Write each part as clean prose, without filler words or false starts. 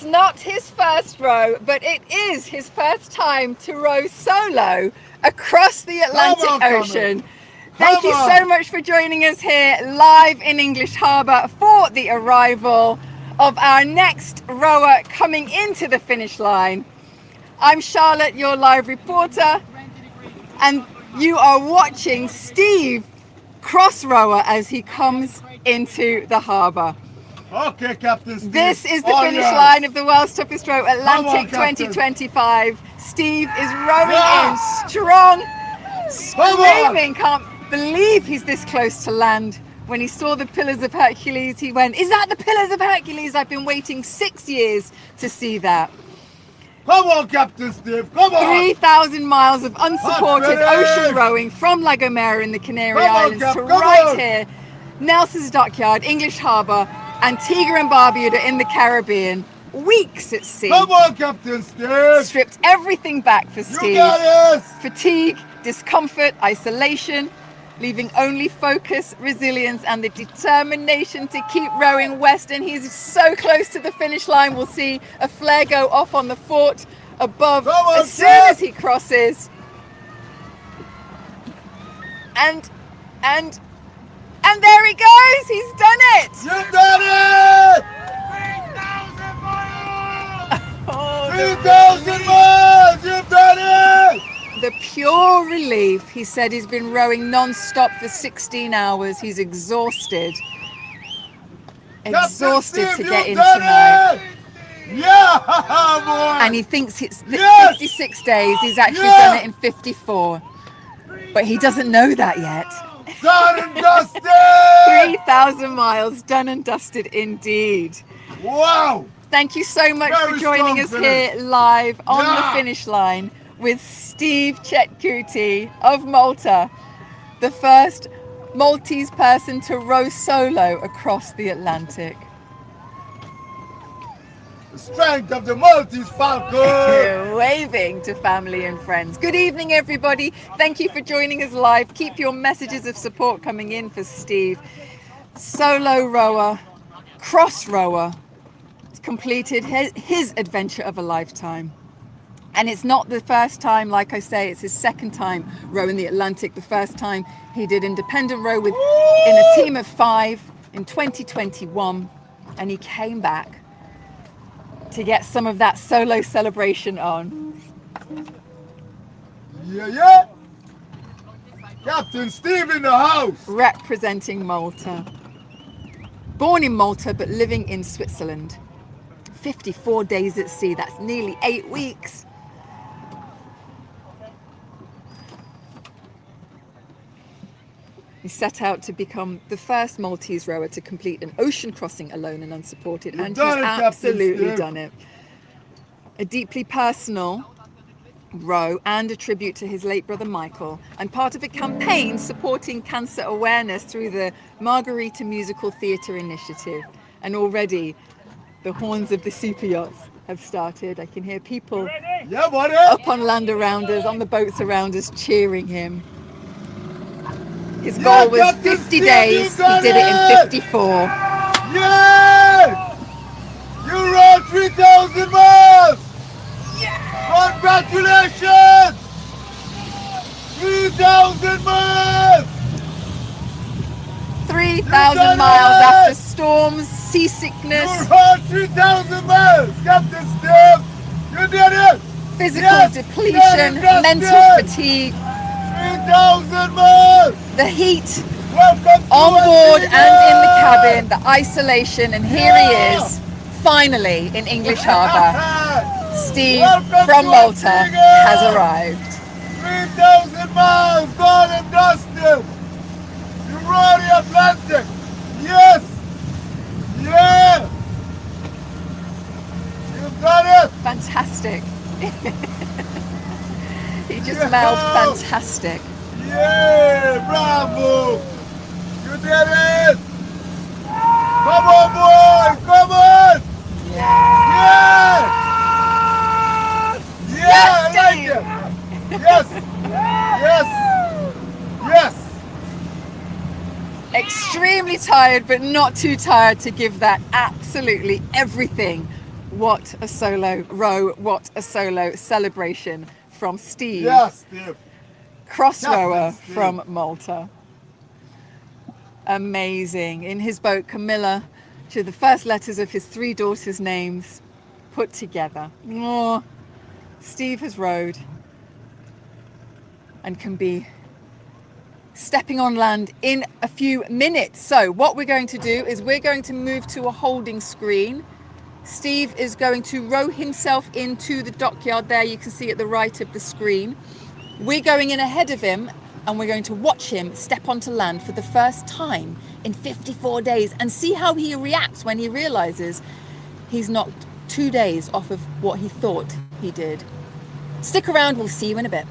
It's not his first row, but it is his first time to row solo across the Atlantic Ocean. Thank you so much for joining us here live in English Harbour for the arrival of our next rower coming into the finish line. I'm Charlotte, your live reporter, and you are watching Steve cross rower as he comes into the harbour. Okay, Captain Steve. This is the finish line of the World's Toughest Row Atlantic 2025. Steve is rowing in strong, screaming, can't believe he's this close to land. When he saw the Pillars of Hercules, he went, "Is that the Pillars of Hercules? I've been waiting 6 years to see that." Come on, Captain Steve, come on! 3,000 miles of unsupported ocean rowing from La Gomera in the Canary Islands to right here, Nelson's Dockyard, English Harbour, Antigua and Barbuda in the Caribbean. Weeks at sea. Come on, Captain Steve! Stripped everything back for Steve. You got this! Fatigue, discomfort, isolation, leaving only focus, resilience, and the determination to keep rowing west. And he's so close to the finish line. We'll see a flare go off on the fort above as soon as he crosses. And there he goes. He's done it. You done it! 3,000 miles! You've done it! The pure relief. He said he's been rowing non-stop for 16 hours. He's exhausted. Exhausted to get in tonight. Yeah, boy! And he thinks it's 56 days. He's actually done it in 54. But he doesn't know that yet. Done and dusted! 3,000 miles, done and dusted indeed. Wow! Thank you so much for joining us here live on the finish line with Steve Chetcuti of Malta, the first Maltese person to row solo across the Atlantic. The strength of the Maltese Falcon! Waving to family and friends. Good evening, everybody. Thank you for joining us live. Keep your messages of support coming in for Steve. Solo rower, cross rower, completed his adventure of a lifetime. And it's not the first time, like I say, it's his second time rowing the Atlantic. The first time he did independent row in a team of 5 in 2021, and he came back to get some of that solo celebration on. Yeah. Captain Steve in the house. Representing Malta. Born in Malta, but living in Switzerland. 54 days at sea, that's nearly 8 weeks. He set out to become the first Maltese rower to complete an ocean crossing alone and unsupported, and he's absolutely done it. A deeply personal row and a tribute to his late brother Michael, and part of a campaign supporting cancer awareness through the Margarita Musical Theatre Initiative. And already the horns of the super yachts have started. I can hear people up on land around us, on the boats around us, cheering him. His goal was 50 days, he did it in 54. Yeah! You rode 3,000 miles! Yeah! Congratulations! 3,000 miles! 3,000 miles after storms, seasickness. You rode 3,000 miles, Captain Steve! You did it! Physical depletion, mental fatigue. 3,000 miles! The heat on board and in the cabin, the isolation, and here he is, finally in English Harbour. Steve from Malta has arrived. 3,000 miles, gone and dusted! You rode the Atlantic! Yes! Yeah! You've done it! Fantastic. He just mouthed fantastic. Yeah, bravo! You did it! Come on, boys! Come on! Yeah! Yeah, I like it! Yes! Yes! Yes! Extremely tired, but not too tired to give that absolutely everything What a solo row, what a solo celebration from Steve. Yes, Steve. Cross Captain rower Steve. from Malta. Amazing. In his boat, Camilla, to the first letters of his 3 daughters' names put together. Oh, Steve has rowed and can be stepping on land in a few minutes. So what we're going to do is we're going to move to a holding screen. Steve is going to row himself into the dockyard there. You can see at the right of the screen. We're going in ahead of him and we're going to watch him step onto land for the first time in 54 days and see how he reacts when he realizes he's knocked 2 days off of what he thought he did. Stick around, we'll see you in a bit.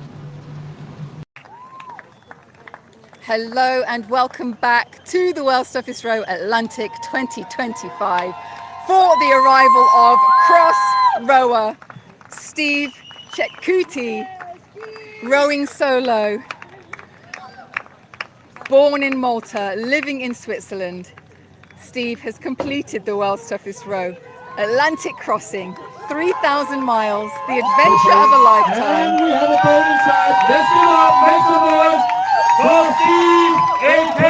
Hello and welcome back to the World's Toughest Row Atlantic 2025 for the arrival of cross rower Steve Chetcuti, rowing solo, born in Malta, living in Switzerland. Steve has completed the World's Toughest Row Atlantic crossing, 3,000 miles, the adventure of a lifetime. And we have a boat inside. Let's give up, make some noise for Steve, AK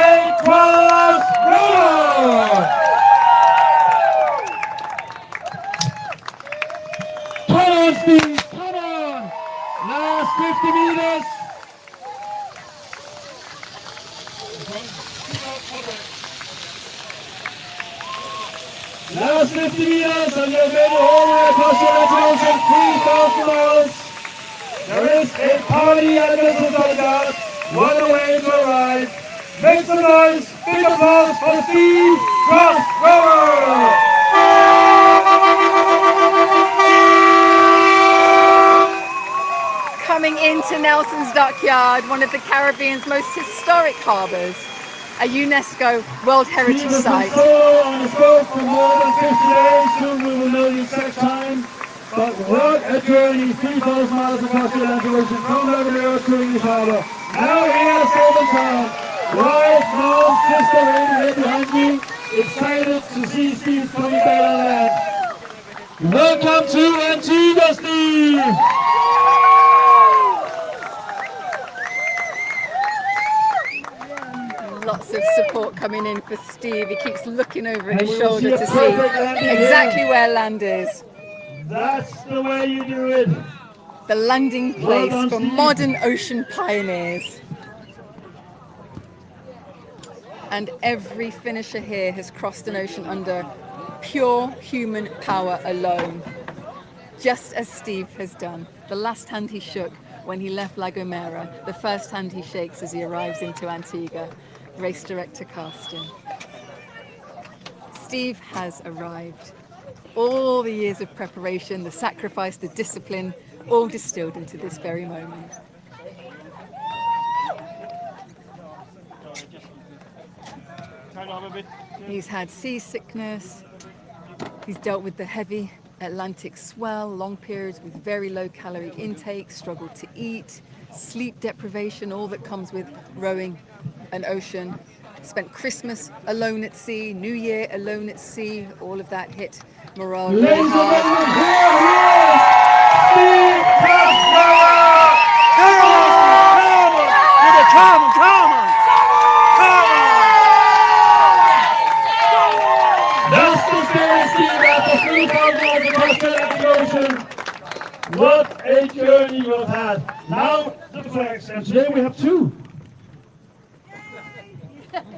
Cross Rower. Come on, Steve, come on. Last 50 meters. Last 50 meters and you're ready all the way across the Atlantic Ocean, 3,000 miles. There is a party at the Mrs. Dockyard. What a way to arrive. Make some noise, big applause for Steve Cross Rower. Coming into Nelson's Dockyard, one of the Caribbean's most historic harbours, a UNESCO World Heritage Site. On his boat for more than 50 days. Soon we will know the exact time. But what a journey, 3,000 miles across the Atlantic Ocean from Lavallejo to English Harbour. Now here is Golden Town. Right now, sister Amy here behind me, excited to see Steve coming back on land. Welcome to Antigua, Steve! Lots of support coming in for Steve. He keeps looking over his shoulder to see exactly where land is. That's the way you do it. The landing place for modern ocean pioneers. And every finisher here has crossed an ocean under pure human power alone, just as Steve has done. The last hand he shook when he left La Gomera, the first hand he shakes as he arrives into Antigua, race director casting. Steve has arrived. All the years of preparation, the sacrifice, the discipline, all distilled into this very moment. He's had seasickness, he's dealt with the heavy Atlantic swell, long periods with very low calorie intake, struggled to eat, sleep deprivation, all that comes with rowing an ocean. Spent Christmas alone at sea, New Year alone at sea, all of that hit morale really Ladies and hard. gentlemen, here is Steve Cross Rower! Come on. That's the story, Steve, after 3,000 miles across the Atlantic Ocean. What a journey you've had. Now, the flags, and today we have 2.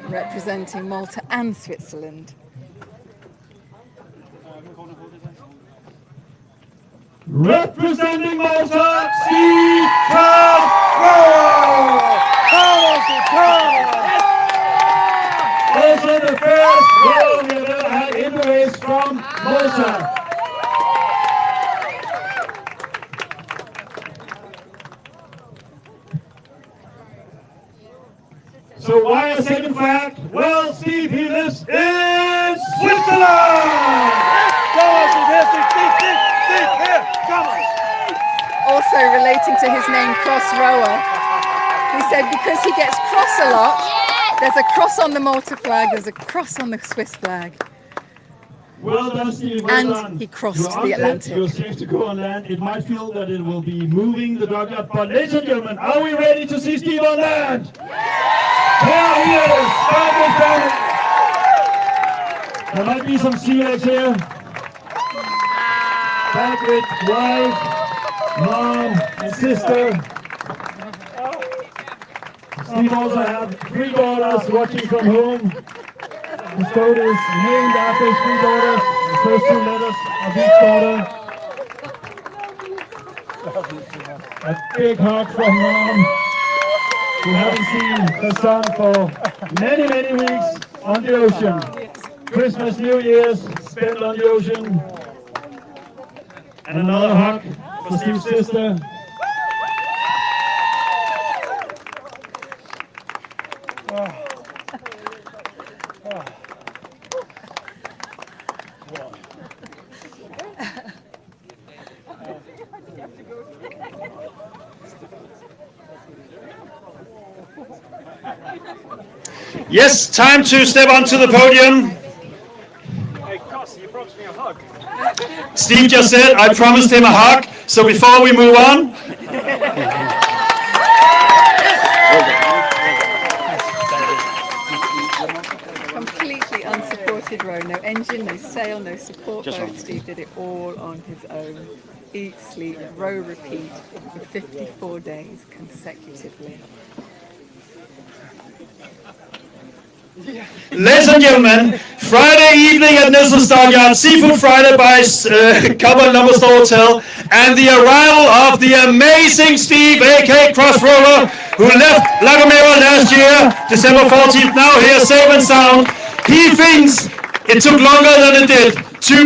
Representing Malta and Switzerland. Representing Malta, Steve Cross Rower! Also the first row we have ever had in the race from Malta. So why a second flag? Well, Steve, he lives in Switzerland! Also relating to his name, cross rower, he said because he gets cross a lot, there's a cross on the Malta flag, there's a cross on the Swiss flag. Well done, Steve. Well And done. he crossed You're the out there. Atlantic. You're safe to go on land. It might feel that it will be moving the dugout, but ladies and gentlemen, are we ready to see Steve on land? There he is. There might be some sea legs here. Back with wife, mom, and sister. Steve also had 3 daughters watching from home. His boat is named after his 3 daughters, the first 2 letters of each daughter. A big hug from mom, who haven't seen her son for many, many weeks on the ocean. Christmas, New Year's, spent on the ocean. And another hug for Steve's sister. Yes, time to step onto the podium. Hey, Cos, you promised me a hug. Steve just said I promised him a hug, so before we move on, Completely unsupported row, no engine, no sail, no support boat. Steve did it all on his own. Eat, sleep, row, repeat for 54 days consecutively. ladies and gentlemen, Friday evening at Nelson's Stockyard, Seafood Friday by Cowboy Lumber Store Hotel, and the arrival of the amazing Steve, aka Cross Roller, who left La Gomera last year, December 14th, now here safe and sound. He thinks it took longer than it did,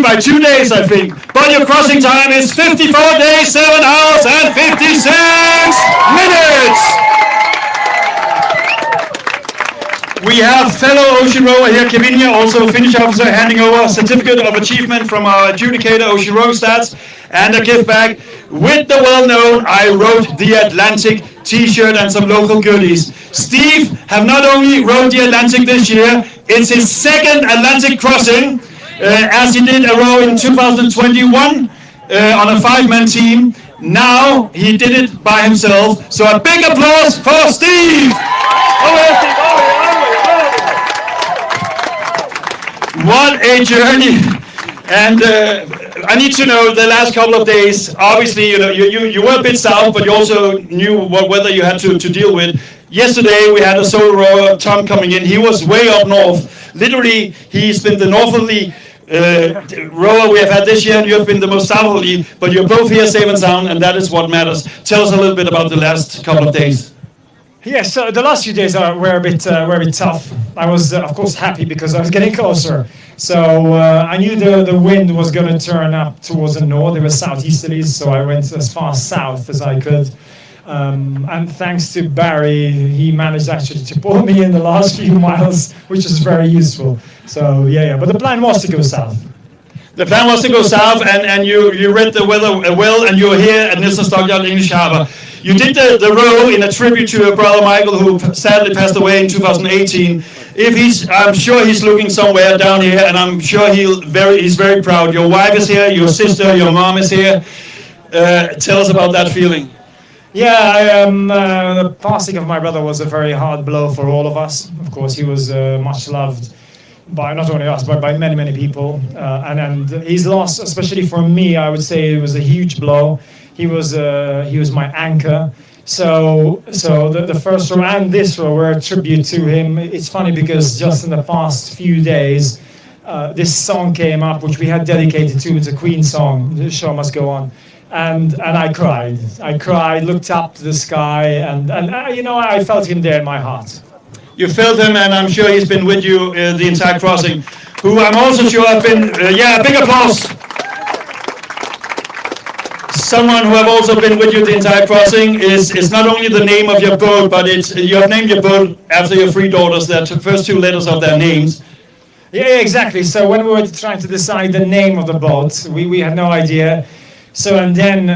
by 2 days I think, but your crossing time is 54 days, 7 hours and 56 minutes. We have fellow ocean rower here, Kevin here, also Finnish officer, handing over a certificate of achievement from our adjudicator, Ocean Row Stats, and a gift bag with the well-known I Rode the Atlantic t-shirt and some local goodies. Steve have not only rowed the Atlantic this year, it's his second Atlantic crossing, as he did a row in 2021 on a 5-man team. Now he did it by himself, so a big applause for Steve! What a journey! And I need to know the last couple of days. Obviously, you were a bit south, but you also knew what weather you had to deal with. Yesterday we had a solo rower, Tom, coming in. He was way up north. Literally, he's been the northerly rower we have had this year, and you have been the most southerly. But you're both here safe and sound, and that is what matters. Tell us a little bit about the last couple of days. Yes, so the last few days were a bit tough. I was, of course, happy because I was getting closer. So I knew the wind was going to turn up towards the north. It was southeasterlies, so I went as far south as I could. And thanks to Barry, he managed actually to pull me in the last few miles, which is very useful. So yeah. But the plan was to go south. The plan was to go south, and you read the weather well, and you were here at Nelson's Stockyard English Harbour. You did the row in a tribute to your brother Michael, who sadly passed away in 2018. I'm sure he's looking somewhere down here, and I'm sure he's very proud. Your wife is here, your sister, your mom is here. Tell us about that feeling. Yeah, the passing of my brother was a very hard blow for all of us. Of course, he was much loved by not only us, but by many, many people. And his loss, especially for me, I would say it was a huge blow. He was my anchor. So the first row and this row were a tribute to him. It's funny because just in the past few days, this song came up, which we had dedicated to. It's a Queen song, The Show Must Go On. And I cried. I cried, looked up to the sky, and I felt him there in my heart. You felt him, and I'm sure he's been with you the entire crossing. Who I'm also sure have been, a big applause. Someone who have also been with you the entire crossing is not only the name of your boat, but you have named your boat after your 3 daughters, the first 2 letters of their names. Yeah, exactly. So when we were trying to decide the name of the boat, we had no idea. So and then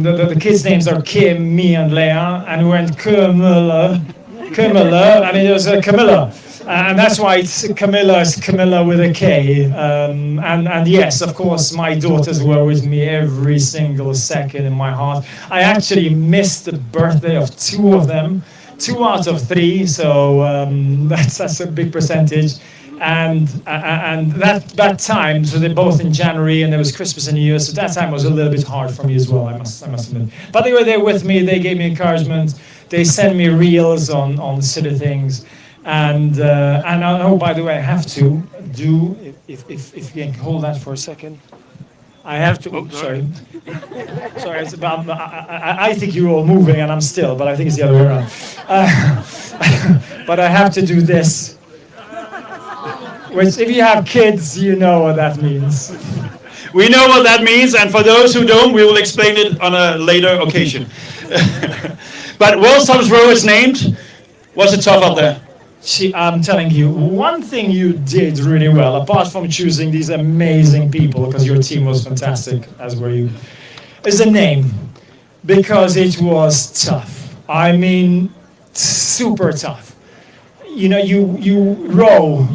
the kids' names are Kim, me, and Leah, and we went Camilla, and it was Camilla. And that's why it's Camilla with a K. And yes, of course, my daughters were with me every single second in my heart. I actually missed the birthday of 2 of them, 2 out of 3. So that's a big percentage. And that time, so they're both in January, and there was Christmas and New Year, so that time was a little bit hard for me as well. I must admit. But they were there with me. They gave me encouragement. They sent me reels on silly things. And oh, by the way, I have to do, if you can hold that for a second. I have to, oh, sorry. Sorry, it's about, I think you're all moving and I'm still, but I think it's the other way around. But I have to do this. Which, if you have kids, you know what that means. We know what that means, and for those who don't, we will explain it on a later occasion. But World's Toughest Row is named. Was it tough out there? I'm telling you, one thing you did really well, apart from choosing these amazing people, because your team was fantastic, as were you, is the name. Because it was tough. I mean, super tough. You know, you row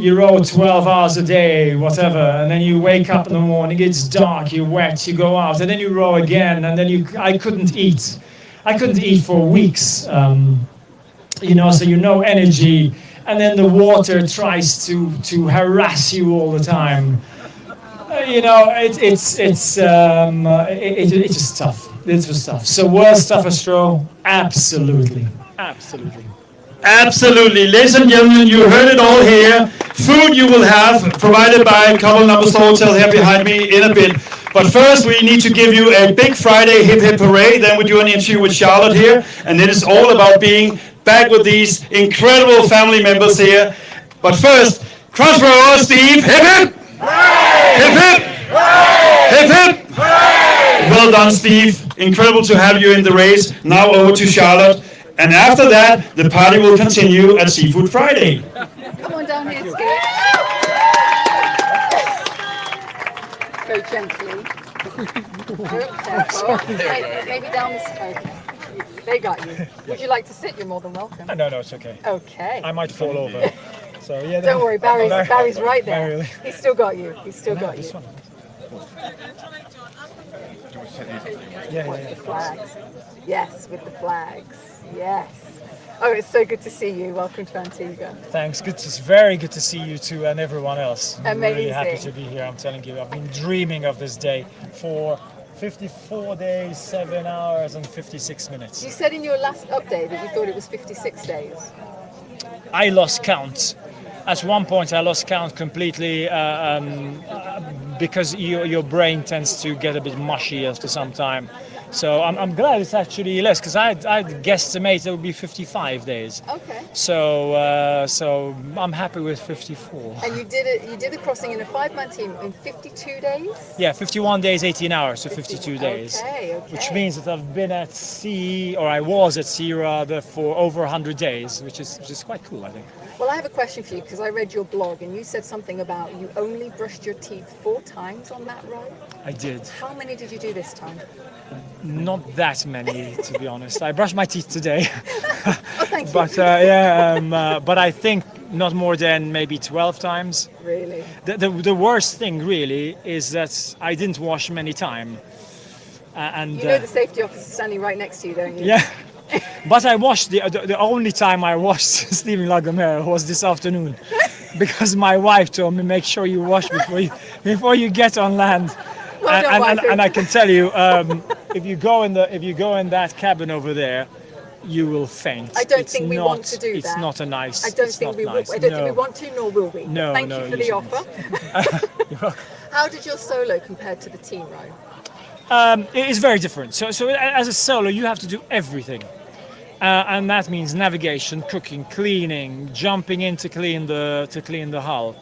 12 hours a day, whatever, and then you wake up in the morning, it's dark, you're wet, you go out, and then you row again, and then I couldn't eat. I couldn't eat for weeks, you know, so energy, and then the water tries to harass you all the time. You know, it's just tough. It was tough. So World's Toughest Row, absolutely. Absolutely. Ladies and gentlemen, you heard it all here. Food you will have provided by Couple Number Hotel here behind me in a bit. But first we need to give you a big Friday hip hip hooray. Then we do an interview with Charlotte here. And it is all about being back with these incredible family members here. But first, cross row, Steve. Hip hip! Hip hip! Hip hip! Well done, Steve. Incredible to have you in the race. Now over to Charlotte. And after that, the party will continue at Seafood Friday. Come on down here, Skip. Go gently. Careful. Maybe down this way. They got you. Would you like to sit? You're more than welcome. No, it's okay. Okay. I might fall over. So yeah. Don't worry, Barry's right there. Really? He's still got you. This one. Yeah. The flags. Yes, with the flags. Yes. Oh, it's so good to see you. Welcome to Antigua. Thanks. Very good to see you too, and everyone else. I'm really happy Amazing. to be here. I'm telling you, I've been dreaming of this day for 54 days, 7 hours, and 56 minutes. You said in your last update that you thought it was 56 days. I lost count. At one point, I lost count completely because your brain tends to get a bit mushy after some time. So I'm glad it's actually less, because I'd guesstimate it would be 55 days. Okay. So I'm happy with 54. And you did the crossing in a 5-man team in 52 days? Yeah, 51 days, 18 hours, so 52 days. Okay. Which means that I've been at sea, or I was at sea rather, for over 100 days, which is quite cool, I think. Well, I have a question for you, because I read your blog and you said something about you only brushed your teeth 4 times on that row. I did. How many did you do this time? Not that many, to be honest. I brushed my teeth today. Oh, thank you. But but I think not more than maybe 12 times. Really? The worst thing really is that I didn't wash many times. And You know the safety officer standing right next to you, don't you? yeah. But I washed the only time I washed Stephen Lagomera was this afternoon, because my wife told me make sure you wash before you get on land. Well done, And I can tell you, if you go in that cabin over there, you will faint. I don't think we want to do that. It's not a nice. I don't think we will. I don't think we want to, nor will we. No, Thank no, you for you the offer. You're welcome. How did your solo compare to the team row? It is very different. So as a solo, you have to do everything. And that means navigation, cooking, cleaning, jumping in to clean the hull,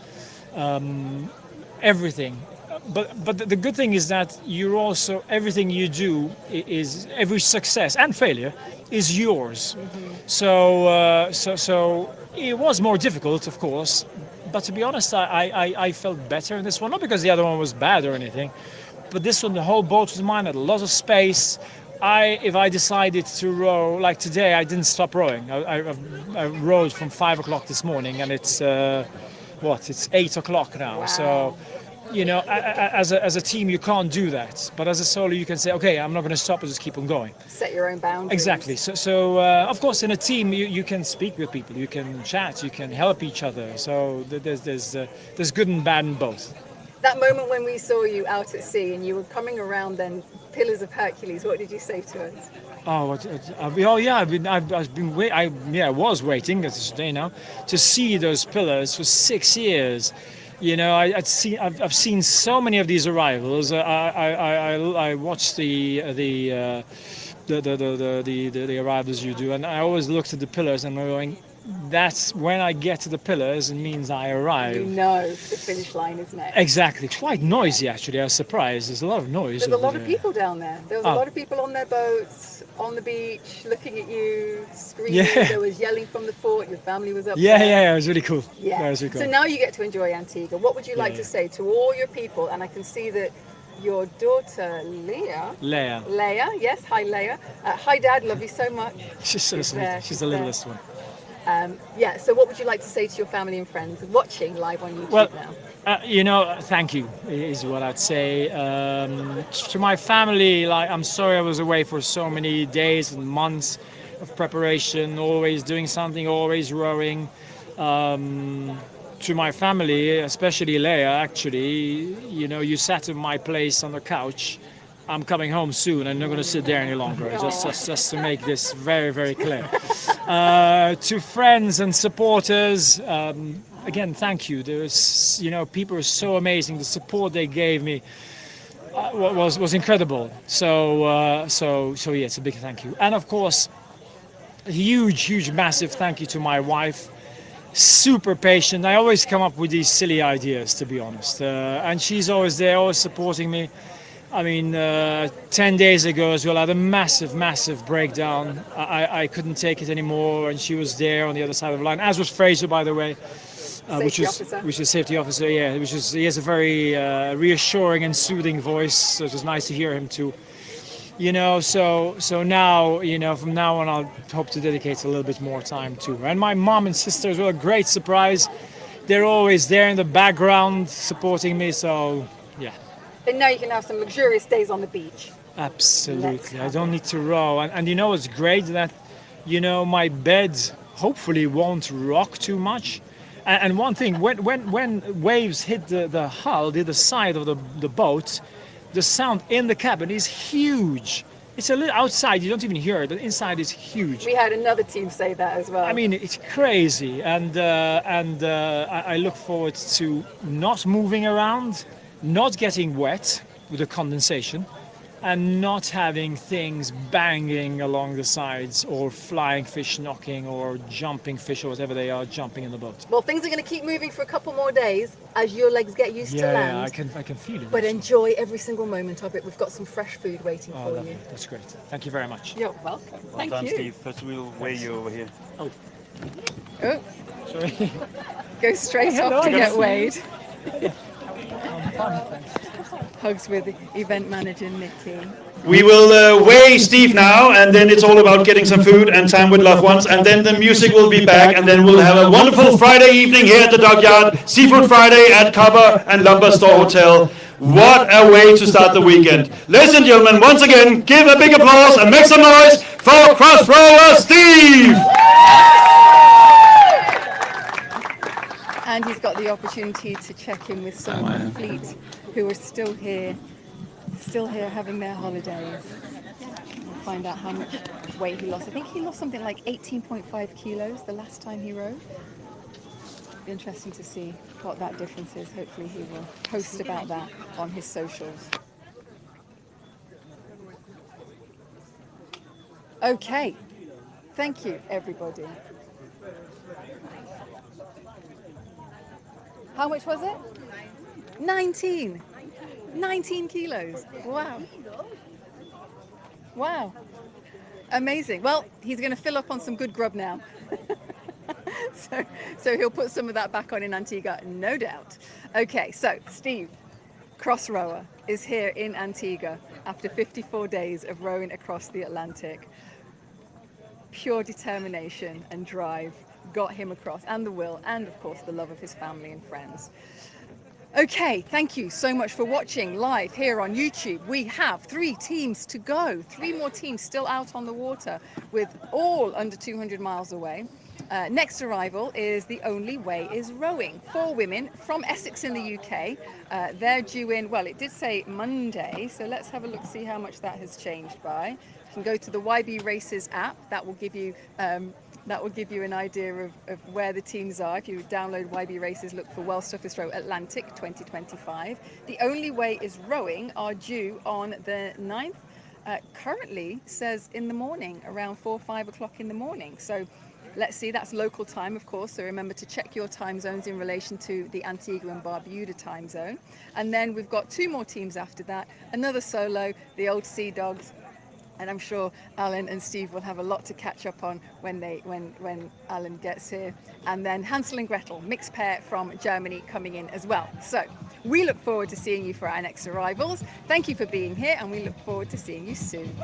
everything. But the good thing is that you're also, everything you do is, every success and failure is yours. Mm-hmm. So it was more difficult, of course. But to be honest, I felt better in this one, not because the other one was bad or anything, but this one, the whole boat was mine, had a lot of space. if I decided to row, like today, I didn't stop rowing. I rowed from 5 o'clock this morning, and it's it's 8 o'clock now. Wow. So, as a team, you can't do that. But as a solo, you can say, okay, I'm not going to stop. I'll just keep on going. Set your own boundaries. Exactly. So of course, in a team, you can speak with people, you can chat, you can help each other. So there's good and bad in both. That moment when we saw you out at sea and you were coming around then Pillars of Hercules, what did you say to us? I was waiting, as today now, to see those pillars for 6 years. I've seen so many of these arrivals. I watched the arrivals you do, and I always looked at the pillars and I'm going, that's when I get to the pillars, it means I arrive. You know the finish line is next. Exactly. Quite noisy, actually. I was surprised. There's a lot of noise. There's a lot of people down there. There was a lot of people on their boats, on the beach, looking at you, screaming. Yeah. There was yelling from the fort. Your family was up Yeah, there. yeah, it was really cool. Yeah. That was really cool. So now you get to enjoy Antigua. What would you like to say to all your people? And I can see that your daughter, Leah. Leia, yes. Hi, Leia. Hi, Dad. Love you so much. She's so sweet. She's the littlest one. So what would you like to say to your family and friends watching live on YouTube now? Thank you is what I'd say. To my family, I'm sorry I was away for so many days and months of preparation, always doing something, always rowing. To my family, especially Leia, actually, you sat in my place on the couch. I'm coming home soon. I'm not going to sit there any longer. Just to make this very, very clear. To friends and supporters, again, thank you. There's, people are so amazing. The support they gave me was incredible. So yeah, it's a big thank you. And of course, a huge, massive thank you to my wife. Super patient. I always come up with these silly ideas, to be honest. And she's always there, always supporting me. 10 days ago as well, I had a massive breakdown. I couldn't take it anymore, and she was there on the other side of the line, as was Fraser, by the way, which is safety officer. Yeah, he has a very reassuring and soothing voice. So it was nice to hear him too. So now, from now on, I'll hope to dedicate a little bit more time to her. And my mom and sister as well, a great surprise. They're always there in the background supporting me. So yeah. Then now you can have some luxurious days on the beach. Absolutely. I don't need to row. And it's great that, my bed hopefully won't rock too much. And one thing, when waves hit the hull, the side of the boat, the sound in the cabin is huge. It's a little outside, you don't even hear it, but inside is huge. We had another team say that as well. It's crazy. And I look forward to not moving around, not getting wet with the condensation, and not having things banging along the sides or flying fish knocking or jumping fish or whatever they are jumping in the boat. Well, things are going to keep moving for a couple more days as your legs get used to land. Yeah, I can feel it. But enjoy every single moment of it. We've got some fresh food waiting for lovely. you. That's great. Thank you very much. You're welcome. Well done, Steve. First we'll weigh you over here. Oh, Sorry. go straight off to get weighed. Hugs with event manager Nikki. We will weigh Steve now, and then it's all about getting some food and time with loved ones, and then the music will be back, and then we'll have a wonderful Friday evening here at the Dockyard, Seafood Friday at Cover and Lumber Store Hotel. What a way to start the weekend. Ladies and gentlemen, once again, give a big applause and make some noise for cross rower Steve! And he's got the opportunity to check in with some of the fleet who are still here having their holidays. We'll find out how much weight he lost. I think he lost something like 18.5 kilos the last time he rowed. Be interesting to see what that difference is. Hopefully he will post about that on his socials. Okay, thank you everybody. How much was it? 19 kilos. Wow. Amazing. Well, he's going to fill up on some good grub now. So he'll put some of that back on in Antigua, no doubt. Okay, so Steve, cross rower is here in Antigua after 54 days of rowing across the Atlantic. Pure determination and drive got him across, and the will, and of course the love of his family and friends. Okay, thank you so much for watching live here on YouTube. We have 3 teams to go, 3 more teams still out on the water, with all under 200 miles away. Next arrival is The Only Way is Rowing. 4 women from Essex in the UK. They're due in, well, it did say Monday, so let's have a look, see how much that has changed by. You can go to the YB Races app. That will give you an idea of where the teams are. If you download YB Races, look for Well Toughest Row Atlantic 2025. The Only Way is Rowing are due on the 9th. Currently says in the morning, around 4 or 5 o'clock in the morning. So let's see, that's local time, of course. So remember to check your time zones in relation to the Antigua and Barbuda time zone. And then we've got 2 more teams after that. Another solo, the Old Sea Dogs. And I'm sure Alan and Steve will have a lot to catch up on when Alan gets here. And then Hansel and Gretel, mixed pair from Germany coming in as well. So we look forward to seeing you for our next arrivals. Thank you for being here, and we look forward to seeing you soon.